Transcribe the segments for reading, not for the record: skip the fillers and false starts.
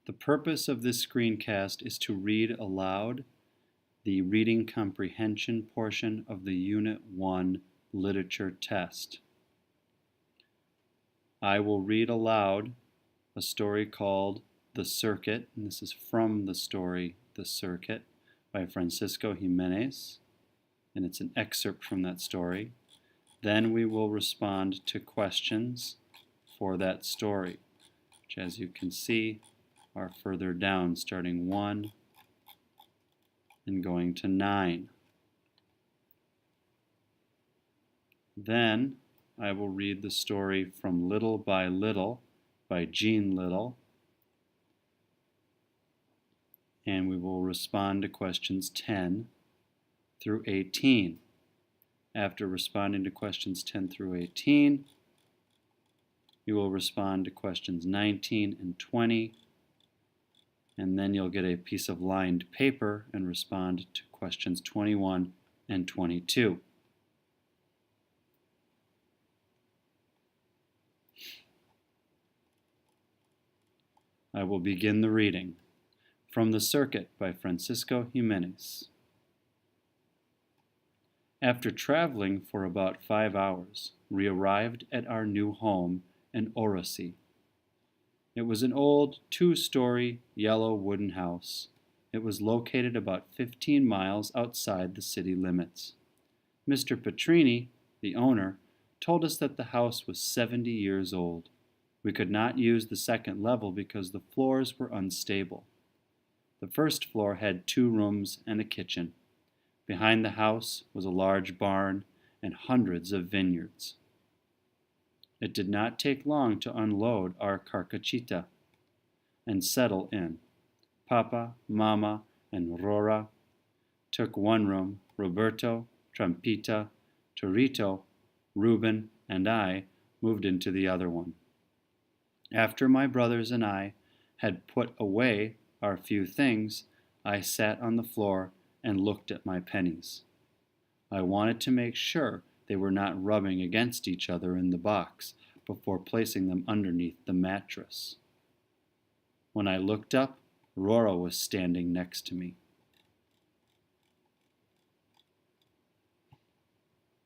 The purpose of this screencast is to read aloud the reading comprehension portion of the Unit 1 literature test. I will read aloud a story called The Circuit, and this is from the story The Circuit by Francisco Jimenez, and it's an excerpt from that story. Then we will respond to questions for that story, which as you can see are further down, starting 1 and going to 9. Then I will read the story From Little by Little by Jean Little, and we will respond to questions 10 through 18. After responding to questions 10 through 18, you will respond to questions 19 and 20, and then you'll get a piece of lined paper and respond to questions 21 and 22. I will begin the reading. From The Circuit by Francisco Jimenez. After traveling for about 5 hours, we arrived at our new home in Orosi. It was an old 2-story yellow wooden house. It was located about 15 miles outside the city limits. Mr. Petrini, the owner, told us that the house was 70 years old. We could not use the second level because the floors were unstable. The first floor had 2 rooms and a kitchen. Behind the house was a large barn and hundreds of vineyards. It did not take long to unload our carcachita and settle in. Papa, Mama, and Rora took one room. Roberto, Trampita, Torito, Ruben, and I moved into the other one. After my brothers and I had put away our few things, I sat on the floor and looked at my pennies. I wanted to make sure they were not rubbing against each other in the box before placing them underneath the mattress. When I looked up, Rora was standing next to me.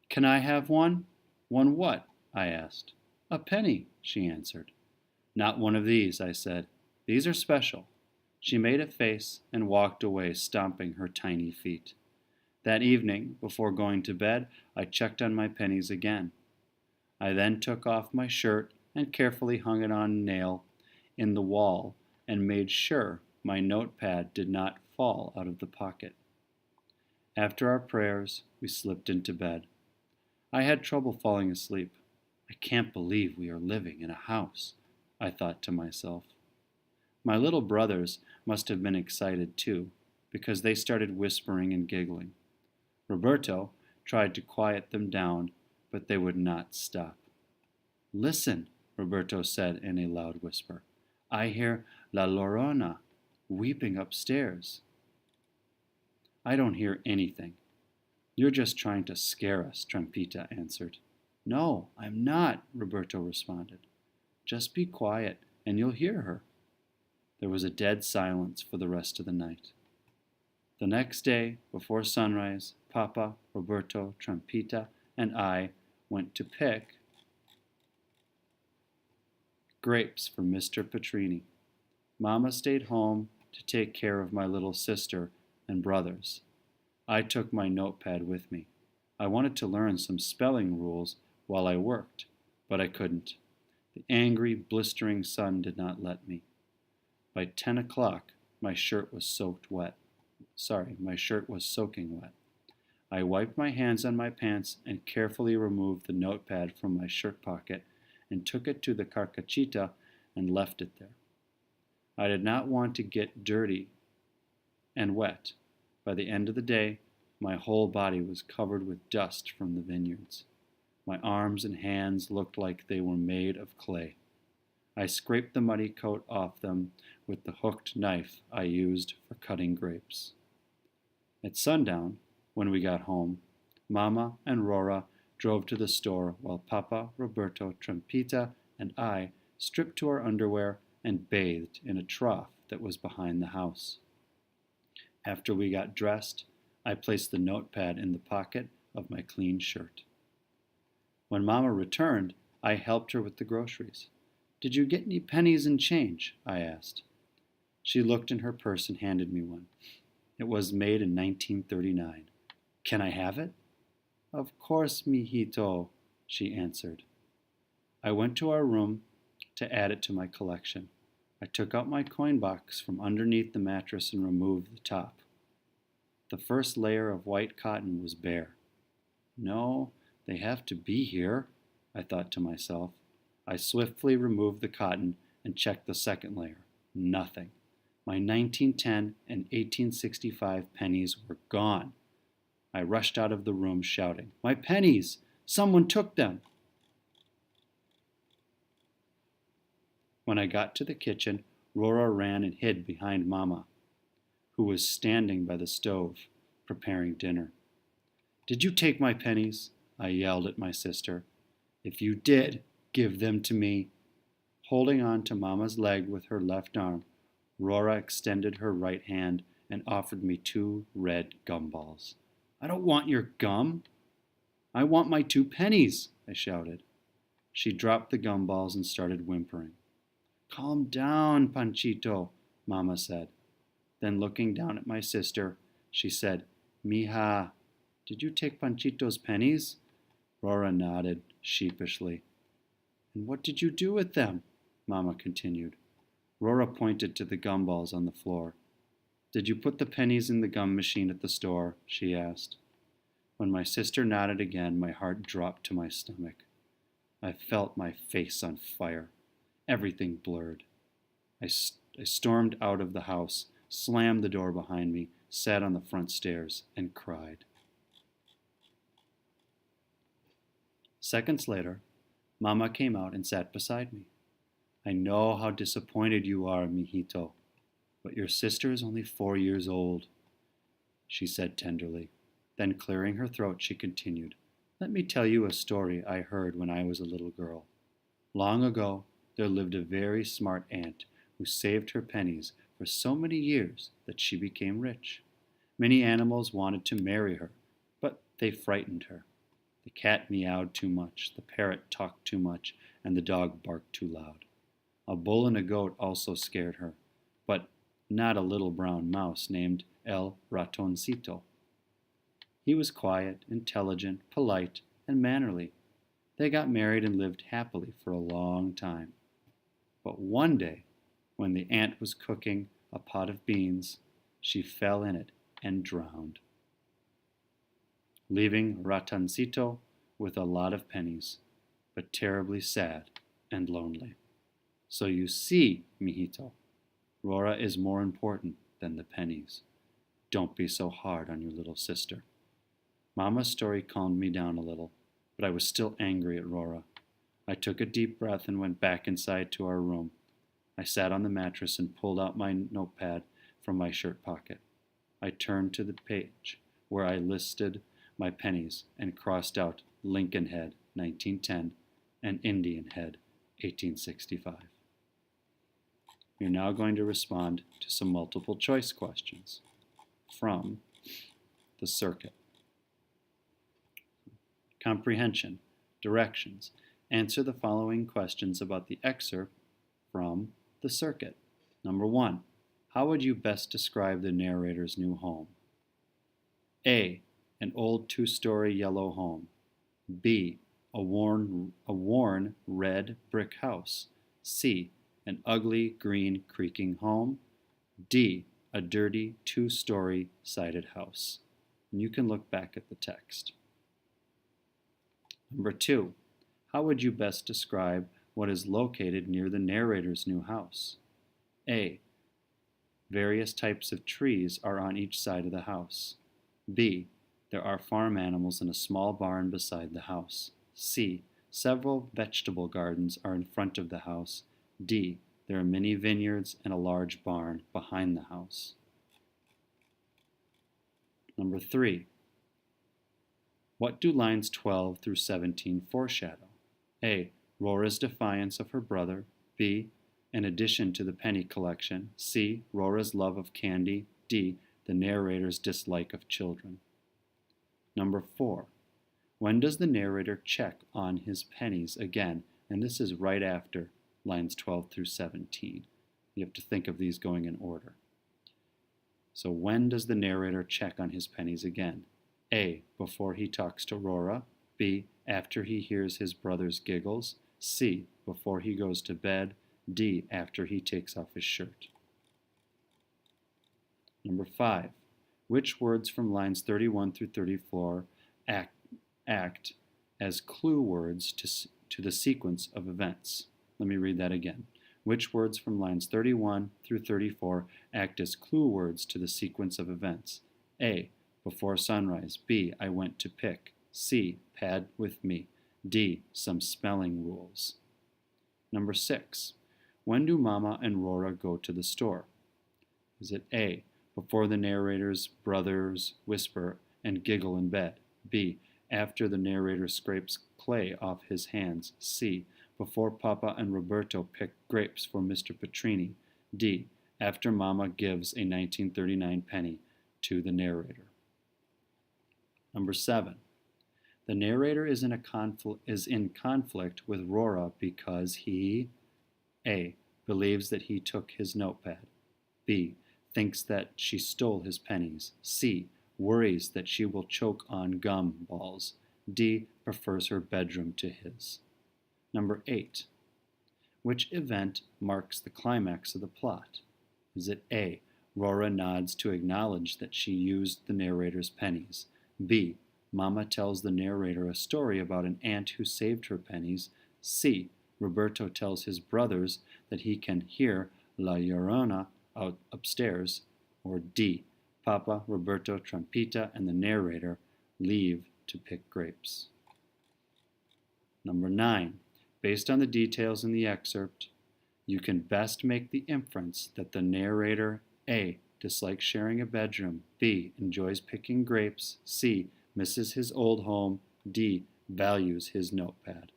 "Can I have one?" "One what?" I asked. "A penny," she answered. "Not one of these," I said. "These are special." She made a face and walked away, stomping her tiny feet. That evening, before going to bed, I checked on my pennies again. I then took off my shirt and carefully hung it on a nail in the wall and made sure my notepad did not fall out of the pocket. After our prayers, we slipped into bed. I had trouble falling asleep. I can't believe we are living in a house, I thought to myself. My little brothers must have been excited too, because they started whispering and giggling. Roberto tried to quiet them down, but they would not stop. "Listen," Roberto said in a loud whisper. "I hear La Llorona weeping upstairs." "I don't hear anything. You're just trying to scare us," Trampita answered. "No, I'm not," Roberto responded. "Just be quiet and you'll hear her." There was a dead silence for the rest of the night. The next day, before sunrise, Papa, Roberto, Trampita, and I went to pick grapes for Mr. Petrini. Mama stayed home to take care of my little sister and brothers. I took my notepad with me. I wanted to learn some spelling rules while I worked, but I couldn't. The angry, blistering sun did not let me. By 10 o'clock, my shirt was soaking wet. I wiped my hands on my pants and carefully removed the notepad from my shirt pocket and took it to the carcachita and left it there. I did not want to get dirty and wet. By the end of the day, my whole body was covered with dust from the vineyards. My arms and hands looked like they were made of clay. I scraped the muddy coat off them with the hooked knife I used for cutting grapes. At sundown, when we got home, Mama and Rora drove to the store while Papa, Roberto, Trampita, and I stripped to our underwear and bathed in a trough that was behind the house. After we got dressed, I placed the notepad in the pocket of my clean shirt. When Mama returned, I helped her with the groceries. "Did you get any pennies and change?" I asked. She looked in her purse and handed me one. It was made in 1939. "Can I have it?" "Of course, mijito," she answered. I went to our room to add it to my collection. I took out my coin box from underneath the mattress and removed the top. The first layer of white cotton was bare. "No, they have to be here," I thought to myself. I swiftly removed the cotton and checked the second layer. Nothing. My 1910 and 1865 pennies were gone. I rushed out of the room shouting, "My pennies! Someone took them!" When I got to the kitchen, Rora ran and hid behind Mama, who was standing by the stove preparing dinner. "Did you take my pennies?" I yelled at my sister. "If you did, give them to me." Holding on to Mama's leg with her left arm, Rora extended her right hand and offered me 2 red gumballs. "I don't want your gum. I want my 2 pennies," I shouted. She dropped the gumballs and started whimpering. "Calm down, Panchito," Mama said. Then looking down at my sister, she said, "Mija, did you take Panchito's pennies?" Rora nodded sheepishly. "And what did you do with them?" Mama continued. Rora pointed to the gumballs on the floor. "Did you put the pennies in the gum machine at the store?" she asked. When my sister nodded again, my heart dropped to my stomach. I felt my face on fire. Everything blurred. I stormed out of the house, slammed the door behind me, sat on the front stairs, and cried. Seconds later, Mama came out and sat beside me. "I know how disappointed you are, mijito, but your sister is only 4 years old," she said tenderly. Then clearing her throat, she continued, "Let me tell you a story I heard when I was a little girl. Long ago, there lived a very smart ant who saved her pennies for so many years that she became rich. Many animals wanted to marry her, but they frightened her. The cat meowed too much, the parrot talked too much, and the dog barked too loud. A bull and a goat also scared her, but not a little brown mouse named El Ratoncito. He was quiet, intelligent, polite, and mannerly. They got married and lived happily for a long time. But one day, when the ant was cooking a pot of beans, she fell in it and drowned, leaving Ratoncito with a lot of pennies, but terribly sad and lonely. So you see, mijito, Rora is more important than the pennies. Don't be so hard on your little sister." Mama's story calmed me down a little, but I was still angry at Rora. I took a deep breath and went back inside to our room. I sat on the mattress and pulled out my notepad from my shirt pocket. I turned to the page where I listed my pennies and crossed out Lincoln Head, 1910, and Indian Head, 1865. You're now going to respond to some multiple choice questions from the circuit. Comprehension Directions. Answer the following questions about the excerpt from the circuit. Number 1. How would you best describe the narrator's new home? A. An old 2-story yellow home. B. A worn red brick house. C. An ugly green creaking home. D. A dirty 2-story sided house. And you can look back at the text. Number 2. How would you best describe what is located near the narrator's new house? A. Various types of trees are on each side of the house. B. There are farm animals in a small barn beside the house. C. Several vegetable gardens are in front of the house. D. There are many vineyards and a large barn behind the house. Number 3. What do lines 12 through 17 foreshadow? A. Rora's defiance of her brother. B. an addition to the penny collection. C. Rora's love of candy. D. The narrator's dislike of children. Number 4. When does the narrator check on his pennies again? And this is right after lines 12 through 17. You have to think of these going in order. So when does the narrator check on his pennies again? A. Before he talks to Rora. B. After he hears his brother's giggles. C. Before he goes to bed. D. After he takes off his shirt. Number 5. Which words from lines 31 through 34 act as clue words to the sequence of events? Let me read that again. Which words from lines 31 through 34 act as clue words to the sequence of events? A. Before sunrise. B. I went to pick. C. Pad with me. D. Some spelling rules. Number 6. When do Mama and Rora go to the store? Is it A. Before the narrator's brothers whisper and giggle in bed? B. After the narrator scrapes clay off his hands? C. Before Papa and Roberto pick grapes for Mr. Petrini? D. After Mama gives a 1939 penny to the narrator. Number 7. The narrator is in conflict with Rora because he A. believes that he took his notepad. B. thinks that she stole his pennies. C. worries that she will choke on gum balls. D. prefers her bedroom to his. Number 8. Which event marks the climax of the plot? Is it A. Rora nods to acknowledge that she used the narrator's pennies? B. Mama tells the narrator a story about an aunt who saved her pennies? C. Roberto tells his brothers that he can hear La Llorona out upstairs? Or D. Papa, Roberto, Trampita, and the narrator leave to pick grapes? Number 9. Based on the details in the excerpt, you can best make the inference that the narrator A. dislikes sharing a bedroom, B. enjoys picking grapes, C. misses his old home, D. values his notepad.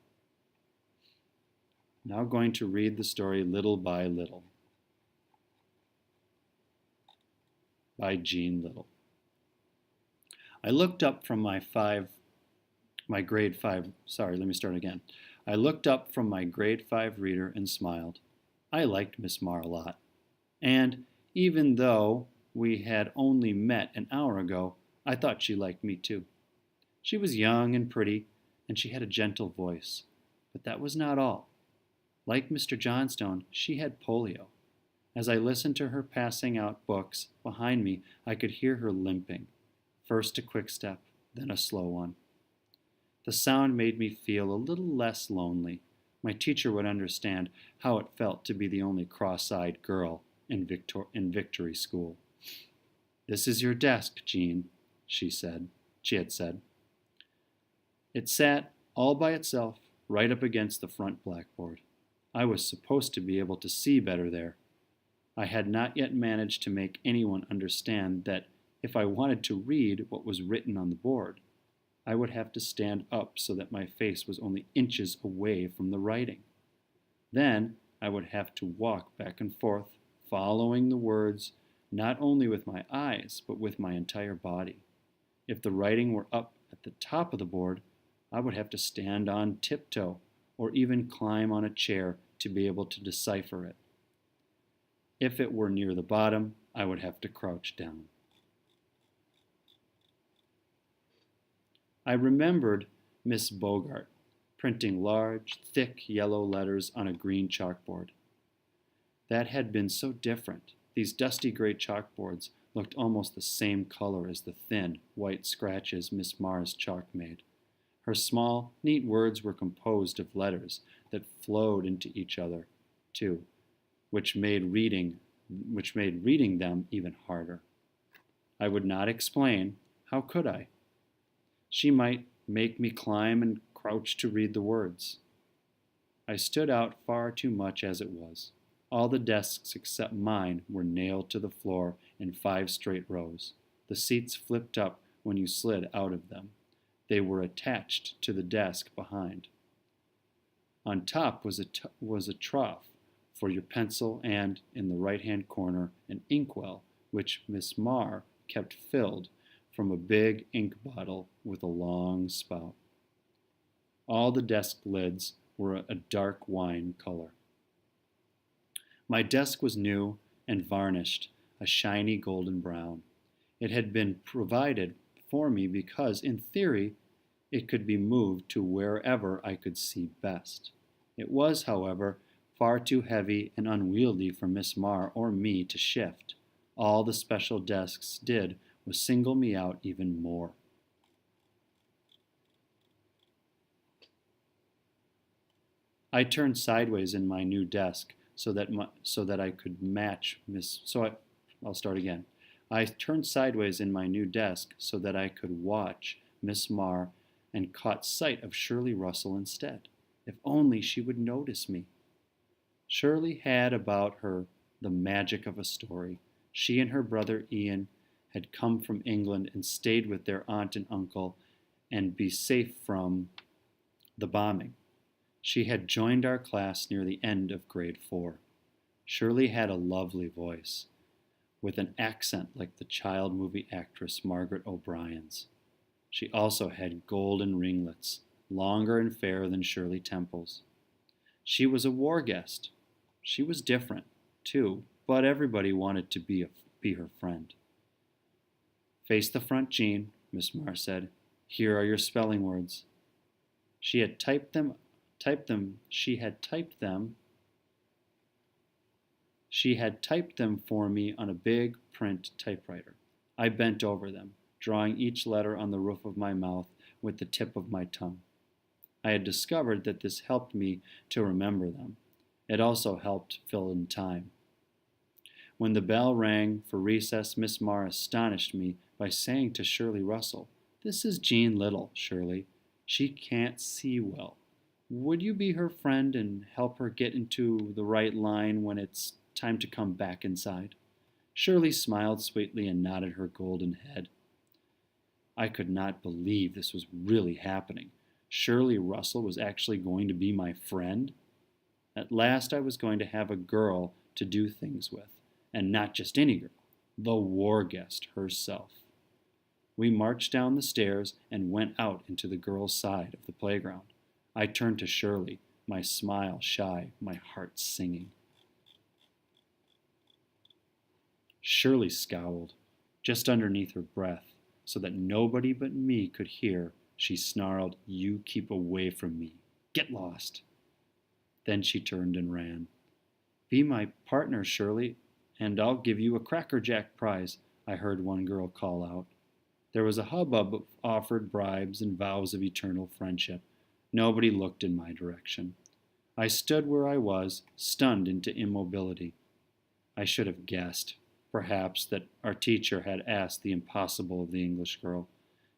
Now going to read the story little by little. By Jean Little. I looked up from my grade 5 reader and smiled. I liked Miss Marr a lot. And even though we had only met an hour ago, I thought she liked me too. She was young and pretty, and she had a gentle voice. But that was not all. Like Mr. Johnstone, she had polio. As I listened to her passing out books behind me, I could hear her limping. First a quick step, then a slow one. The sound made me feel a little less lonely. My teacher would understand how it felt to be the only cross-eyed girl in Victory School. "This is your desk, Jean," she had said. It sat all by itself, right up against the front blackboard. I was supposed to be able to see better there. I had not yet managed to make anyone understand that if I wanted to read what was written on the board, I would have to stand up so that my face was only inches away from the writing. Then I would have to walk back and forth, following the words not only with my eyes, but with my entire body. If the writing were up at the top of the board, I would have to stand on tiptoe or even climb on a chair to be able to decipher it. If it were near the bottom, I would have to crouch down. I remembered Miss Bogart printing large, thick yellow letters on a green chalkboard. That had been so different. These dusty gray chalkboards looked almost the same color as the thin, white scratches Miss Marr's chalk made. Her small, neat words were composed of letters that flowed into each other, too, which made reading them even harder. I would not explain. How could I? She might make me climb and crouch to read the words. I stood out far too much as it was. All the desks except mine were nailed to the floor in 5 straight rows. The seats flipped up when you slid out of them. They were attached to the desk behind. On top was a trough for your pencil and, in the right-hand corner, an inkwell, which Miss Marr kept filled from a big ink bottle with a long spout. All the desk lids were a dark wine color. My desk was new and varnished, a shiny golden brown. It had been provided for me because, in theory, it could be moved to wherever I could see best. It was, however, far too heavy and unwieldy for Miss Marr or me to shift. All the special desks did was single me out even more. I turned sideways in my new desk so that I could match I'll start again. I turned sideways in my new desk so that I could watch Miss Marr and caught sight of Shirley Russell instead. If only she would notice me. Shirley had about her the magic of a story. She and her brother Ian had come from England and stayed with their aunt and uncle and be safe from the bombing. She had joined our class near the end of grade 4. Shirley had a lovely voice, with an accent like the child movie actress Margaret O'Brien's. She also had golden ringlets, longer and fairer than Shirley Temple's. She was a war guest. She was different, too, but everybody wanted to be her friend. Face the front, Jean, Miss Marr said. Here are your spelling words. She had typed them for me on a big print typewriter. I bent over them, drawing each letter on the roof of my mouth with the tip of my tongue. I had discovered that this helped me to remember them. It also helped fill in time. When the bell rang for recess, Miss Marr astonished me by saying to Shirley Russell, "This is Jean Little, Shirley. She can't see well. Would you be her friend and help her get into the right line when it's time to come back inside?" Shirley smiled sweetly and nodded her golden head. I could not believe this was really happening. Shirley Russell was actually going to be my friend. At last I was going to have a girl to do things with, and not just any girl, the war guest herself. We marched down the stairs and went out into the girls' side of the playground. I turned to Shirley, my smile shy, my heart singing. Shirley scowled, just underneath her breath, so that nobody but me could hear. She snarled, "You keep away from me. Get lost." Then she turned and ran. "Be my partner, Shirley, and I'll give you a Cracker Jack prize," I heard one girl call out. There was a hubbub of offered bribes and vows of eternal friendship. Nobody looked in my direction. I stood where I was, stunned into immobility. I should have guessed, perhaps, that our teacher had asked the impossible of the English girl.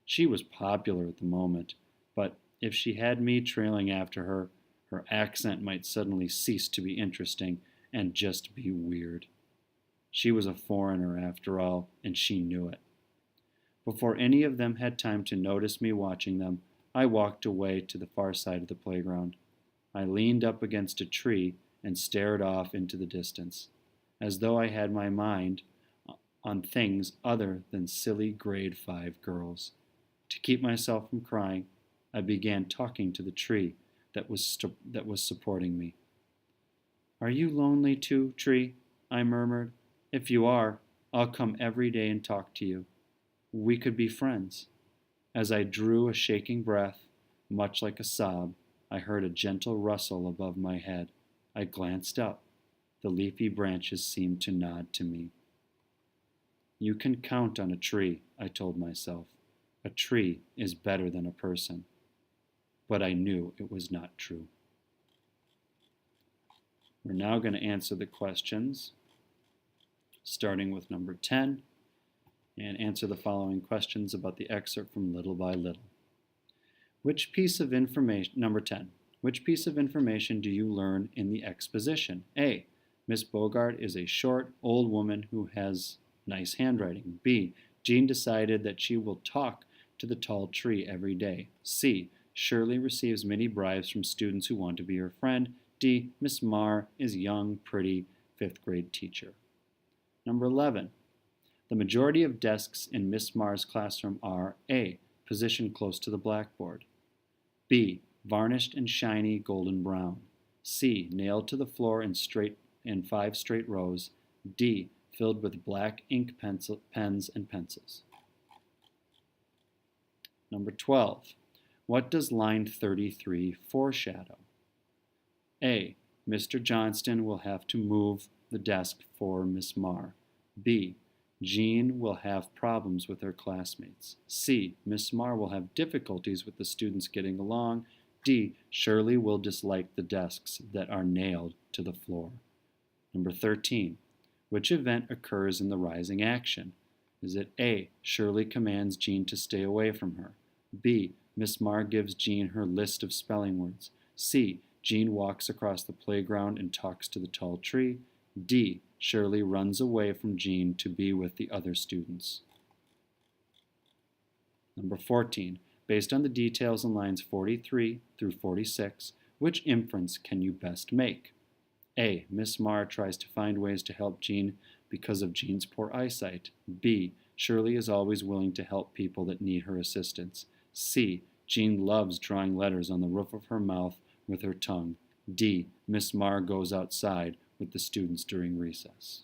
She was popular at the moment, but if she had me trailing after her, her accent might suddenly cease to be interesting and just be weird. She was a foreigner, after all, and she knew it. Before any of them had time to notice me watching them, I walked away to the far side of the playground. I leaned up against a tree and stared off into the distance, as though I had my mind on things other than silly grade 5 girls. To keep myself from crying, I began talking to the tree that was supporting me. "Are you lonely too, tree?" I murmured. "If you are, I'll come every day and talk to you. We could be friends." As I drew a shaking breath, much like a sob, I heard a gentle rustle above my head. I glanced up. The leafy branches seemed to nod to me. "You can count on a tree," I told myself. "A tree is better than a person." But I knew it was not true. We're now going to answer the questions, starting with number 10, and answer the following questions about the excerpt from Little by Little. Number 10, which piece of information do you learn in the exposition? A, Miss Bogart is a short, old woman who has nice handwriting. B, Jean decided that she will talk to the tall tree every day. C, Shirley receives many bribes from students who want to be her friend. D. Miss Marr is young, pretty, 5th grade teacher. Number 11. The majority of desks in Miss Marr's classroom are A. Positioned close to the blackboard. B. Varnished and shiny golden brown. C. Nailed to the floor in 5 straight rows. D. Filled with black ink pens and pencils. Number 12. What does line 33 foreshadow? A. Mr. Johnston will have to move the desk for Miss Marr. B. Jean will have problems with her classmates. C. Miss Marr will have difficulties with the students getting along. D. Shirley will dislike the desks that are nailed to the floor. Number 13. Which event occurs in the rising action? Is it A. Shirley commands Jean to stay away from her? B. Miss Marr gives Jean her list of spelling words. C. Jean walks across the playground and talks to the tall tree. D. Shirley runs away from Jean to be with the other students. Number 14. Based on the details in lines 43 through 46, which inference can you best make? A. Miss Marr tries to find ways to help Jean because of Jean's poor eyesight. B. Shirley is always willing to help people that need her assistance. C. Jean loves drawing letters on the roof of her mouth with her tongue. D. Miss Marr goes outside with the students during recess.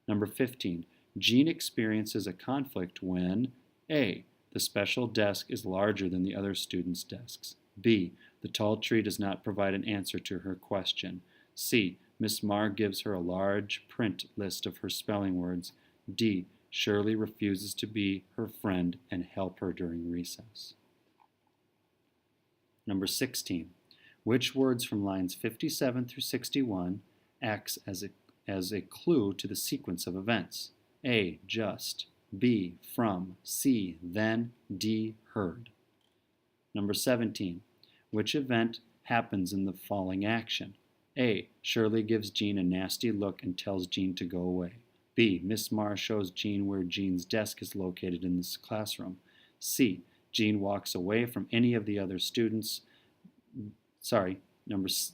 Number 15. Jean experiences a conflict when A. The special desk is larger than the other students' desks. B. The tall tree does not provide an answer to her question. C. Miss Marr gives her a large print list of her spelling words. D. Shirley refuses to be her friend and help her during recess. Number 16. Which words from lines 57 through 61 acts as a clue to the sequence of events? A. Just. B. From. C. Then. D. Heard. Number 17. Which event happens in the following action? A. Shirley gives Jean a nasty look and tells Jean to go away. B. Miss Marr shows Jean where Jean's desk is located in this classroom. C. Jean walks away from any of the other students.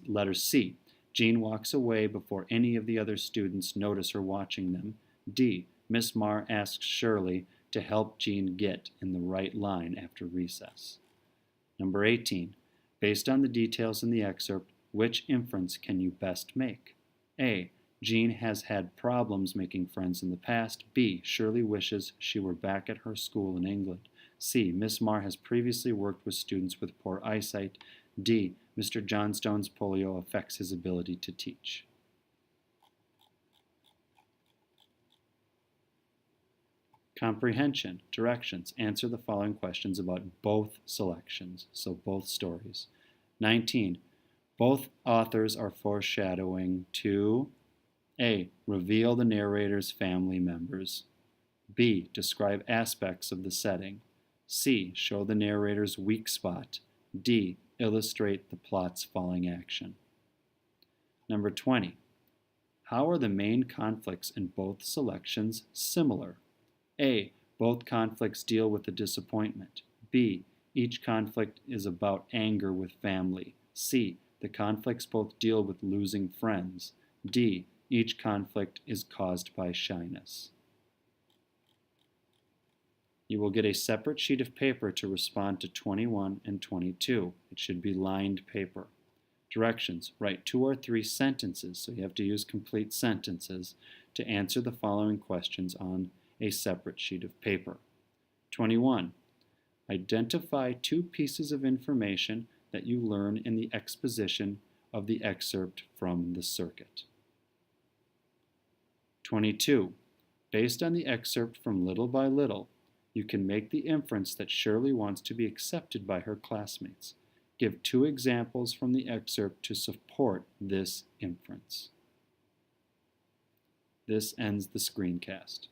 Letter C. Jean walks away before any of the other students notice her watching them. D. Miss Marr asks Shirley to help Jean get in the right line after recess. Number 18. Based on the details in the excerpt, which inference can you best make? A. Jean has had problems making friends in the past. B. Shirley wishes she were back at her school in England. C. Miss Marr has previously worked with students with poor eyesight. D. Mr. Johnstone's polio affects his ability to teach. Comprehension Directions. Answer the following questions about both selections, so both stories. 19. Both authors are foreshadowing to A. Reveal the narrator's family members. B. Describe aspects of the setting. C. Show the narrator's weak spot. D. Illustrate the plot's falling action. Number 20. How are the main conflicts in both selections similar? A. Both conflicts deal with the disappointment. B. Each conflict is about anger with family. C. The conflicts both deal with losing friends. D. Each conflict is caused by shyness. You will get a separate sheet of paper to respond to 21 and 22. It should be lined paper. Directions. Write 2 or 3 sentences, so you have to use complete sentences, to answer the following questions on a separate sheet of paper. 21. Identify 2 pieces of information that you learn in the exposition of the excerpt from the circuit. 22. Based on the excerpt from Little by Little, you can make the inference that Shirley wants to be accepted by her classmates. Give 2 examples from the excerpt to support this inference. This ends the screencast.